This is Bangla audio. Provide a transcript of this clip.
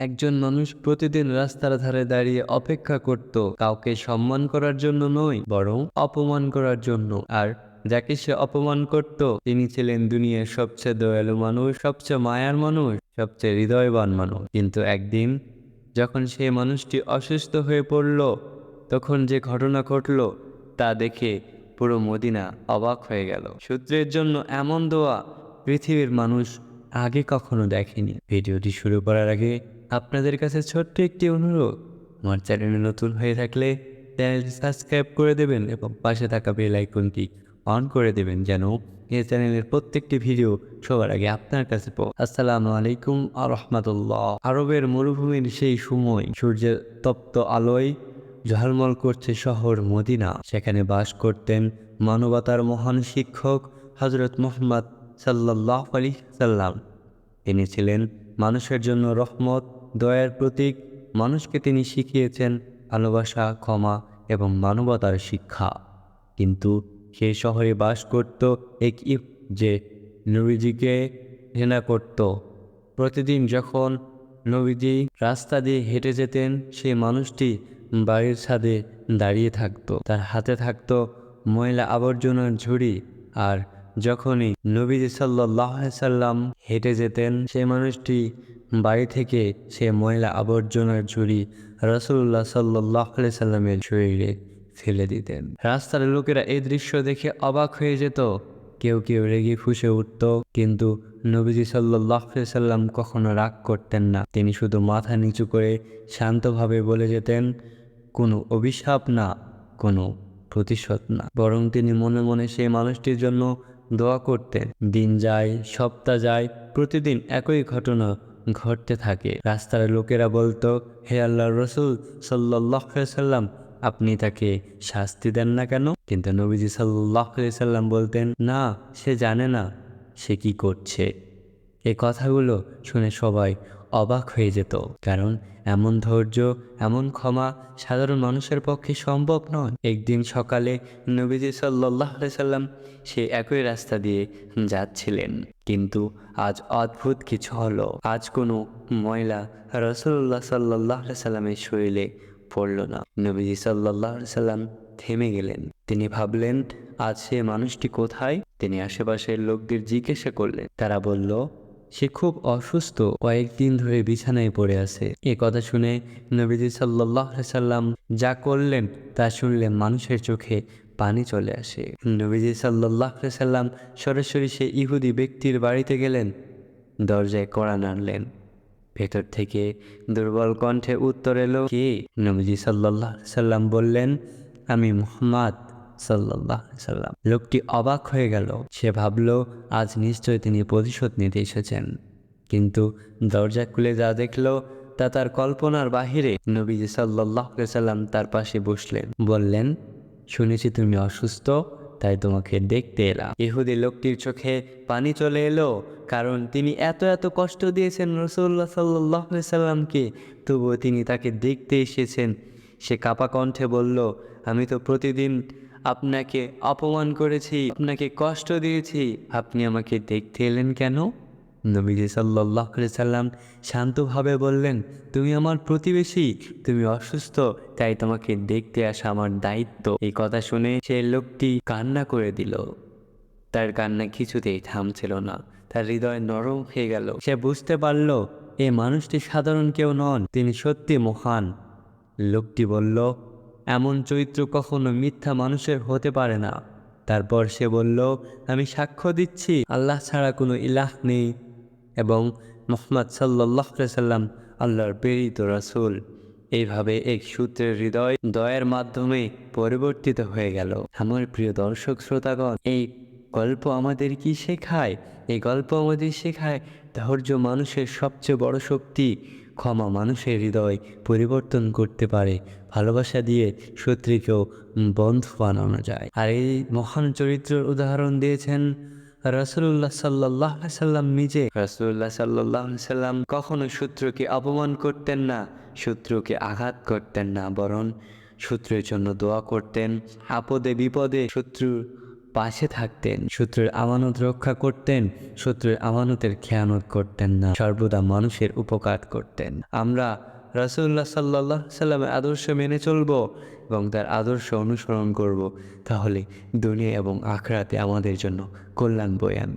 একজন মানুষ প্রতিদিন রাস্তার ধারে দাঁড়িয়ে অপেক্ষা করত, কাউকে সম্মান করার জন্য নয়, বরং অপমান করার জন্য। আর যাকে সে অপমান করত তিনি ছিলেন দুনিয়ার সবচেয়ে দয়ালু মানুষ, সবচেয়ে মায়ার মানুষ, সবচেয়ে হৃদয়বান মানুষ। কিন্তু একদিন যখন সেই মানুষটি অসুস্থ হয়ে পড়ল, তখন যে ঘটনা ঘটল তা দেখে পুরো মদিনা অবাক হয়ে গেল। সূত্রের জন্য এমন দোয়া পৃথিবীর মানুষ আগে কখনো দেখেনি। ভিডিওটি শুরু করার আগে আপনাদের কাছে ছোট্ট একটি অনুরোধ, আমার চ্যানেলে নতুন হয়ে থাকলে চ্যানেলটি সাবস্ক্রাইব করে দেবেন এবং পাশে থাকা বেল আইকনটি অন করে দেবেন, যেন এই চ্যানেলের প্রত্যেকটি ভিডিও সবার আগে আপনার কাছে পৌঁছে। আসসালামু আলাইকুম আ রহমতুল্লাহ। আরবের মরুভূমির সেই সময় সূর্যের তপ্ত আলোয় ঝলমল করছে শহর মদিনা। সেখানে বাস করতেন মানবতার মহান শিক্ষক হযরত মুহাম্মদ সাল্লাল্লাহু আলাইহি সাল্লাম। তিনি ছিলেন মানুষের জন্য রহমত, দয়ার প্রতীক। মানুষকে তিনি শিখিয়েছেন ভালোবাসা, ক্ষমা এবং মানবতার শিক্ষা। কিন্তু সেই শহরে বাস করত এক যে নবীজিকে ঘৃণা করত। প্রতিদিন যখন নবীজি রাস্তা দিয়ে হেঁটে যেতেন, সেই মানুষটি বাড়ির ছাদে দাঁড়িয়ে থাকতো, তার হাতে থাকতো ময়লা আবর্জনার ঝুড়ি। আর যখনই নবীজি সাল্লাল্লাহু আলাইহি সাল্লাম হেঁটে যেতেন, সেই মানুষটি বাড়ি থেকে সে ময়লা আবর্জনার ঝুড়ি রাসূলুল্লাহ সাল্লাল্লাহু আলাইহি সাল্লামের শরীরে ফেলে দিতেন। রাস্তার লোকেরা এই দৃশ্য দেখে অবাক হয়ে যেত, কেউ কেউ রেগে ফুঁসে উঠত, কিন্তু নবীজি সাল্লাল্লাহু আলাইহি সাল্লাম কখনো রাগ করতেন না। তিনি শুধু মাথা নিচু করে শান্তভাবে বলে যেতেন, কোনো অভিশাপ না, কোনো প্রতিশোধ না, বরং তিনি মনে মনে সেই মানুষটির জন্য দোয়া করতেন। দিন যায়, সপ্তাহ যায়, প্রতিদিন একই ঘটনা ঘটতে থাকে। রাস্তার লোকেরা বলতো, হে আল্লাহর রাসূল সাল্লাল্লাহু আলাইহি সাল্লাম, আপনি তাকে শাস্তি দেন না কেন? কিন্তু নবীজি সাল্লাল্লাহু আলাইহি সাল্লাম বলতেন, না, সে জানে না সে কি করছে। এই কথাগুলো শুনে সবাই অবাক হয়ে যেত, কারণ এমন ধৈর্য, এমন ক্ষমা সাধারণ মানুষের পক্ষে সম্ভব নয়। একদিন সকালে নবীজি সাল্লাল্লাহু আলাইহি সাল্লাম সে একই রাস্তা দিয়ে যাচ্ছিলেন, কিন্তু আজ অদ্ভুত কিছু হলো। আজ কোনো ময়লা রাসূলুল্লাহ সাল্লাল্লাহু আলাইহি সাল্লামের শরীরে পড়ল না। নবীজি সাল্লাল্লাহু আলাইহি সাল্লাম থেমে গেলেন। তিনি ভাবলেন, আজ সে মানুষটি কোথায়? তিনি আশেপাশের লোকদের জিজ্ঞাসা করলেন। তারা বলল, সে খুব অসুস্থ, কয়েকদিন ধরে বিছানায় পড়ে আছে। এ কথা শুনে নবীজি সাল্লাল্লাহু আলাইহি সাল্লাম যা করলেন তা শুনলে মানুষের চোখে পানি চলে আসে। নবীজি সাল্লাল্লাহু আলাইহি সাল্লাম সরাসরি সেই ইহুদি ব্যক্তির বাড়িতে গেলেন, দরজায় কড়া নাড়লেন। ভেতর থেকে দুর্বল কণ্ঠে উত্তর এলো, কে? নবীজি সাল্লাল্লাহু আলাইহি সাল্লাম বললেন, আমি মুহাম্মদ সাল্লাল্লাহু আলাইহি সাল্লাম। লোকটি অবাক হয়ে গেল। সে ভাবল, আজ নিশ্চয় তিনি প্রতিশোধ নিতে এসেছেন। কিন্তু দরজা খুলে যা দেখল তা তার কল্পনার বাহিরে। নবীজি সাল্লাল্লাহু আলাইহি সাল্লাম তার পাশে বসলেন, বললেন, শুনেছি তুমি অসুস্থ, তাই তোমাকে দেখতে এলাম। ইহুদি লোকটির চোখে পানি চলে এলো, কারণ তিনি এত এত কষ্ট দিয়েছেন রাসূলুল্লাহ সাল্লাল্লাহু আলাইহি সাল্লামকে, তবুও তিনি তাকে দেখতে এসেছেন। সে কাপা কণ্ঠে বলল, আমি তো প্রতিদিন আপনাকে অপমান করেছি, আপনাকে কষ্ট দিয়েছি, আপনি আমাকে দেখতে এলেন কেন? নবীজি সাল্লাল্লাহু আলাইহি সাল্লাম শান্তভাবে বললেন, তুমি আমার প্রতিবেশী, তুমি অসুস্থ, তাই তোমাকে দেখতে আসা আমার দায়িত্ব। এই কথা শুনে সে লোকটি কান্না করে দিল। তার কান্না কিছুতেই থামছিল না, তার হৃদয় নরম হয়ে গেল। সে বুঝতে পারল এই মানুষটি সাধারণ কেউ নন, তিনি সত্যি মহান। লোকটি বলল, এমন চরিত্র কখনো মিথ্যা মানুষের হতে পারে না। তারপর সে বলল, আমি সাক্ষ্য দিচ্ছি আল্লাহ ছাড়া কোনো ইলাহ নেই এবং মুহাম্মদ সাল্লাল্লাহু আলাইহি সাল্লাম আল্লাহর প্রেরিত রাসূল। এইভাবে এক সূত্রের হৃদয় দয়ের মাধ্যমে পরিবর্তিত হয়ে গেল। আমার প্রিয় দর্শক শ্রোতাগণ, এই গল্প আমাদের কি শেখায়? এই গল্প আমাদের শেখায় ধৈর্য মানুষের সবচেয়ে বড় শক্তি, ক্ষমা মানুষের হৃদয় পরিবর্তন করতে পারে, ভালোবাসা দিয়ে শত্রুকেও বন্ধু বানানো যায়। আর এই মহান চরিত্রের উদাহরণ দিয়েছেন রাসূলুল্লাহ সাল্লাল্লাহু আলাইহি সাল্লাম নিজে। রাসূলুল্লাহ সাল্লাল্লাহু আলাইহি সাল্লাম কখনো শত্রুকে অপমান করতেন না, শত্রুকে আঘাত করতেন না, বরং শত্রুর জন্য দোয়া করতেন। আপদে বিপদে শত্রুর পাশে থাকতেন, শত্রুর আমানত রক্ষা করতেন, শত্রুর আমানতের খেয়ানত করতেন না, সর্বদা মানুষের উপকার করতেন। আমরা রাসূলুল্লাহ সাল্লাল্লাহু আলাইহি সাল্লামের আদর্শ মেনে চলব এবং তার আদর্শ অনুসরণ করব, তাহলে দুনিয়া এবং আখিরাতে আমাদের জন্য কল্যাণ বয়ে আনবে।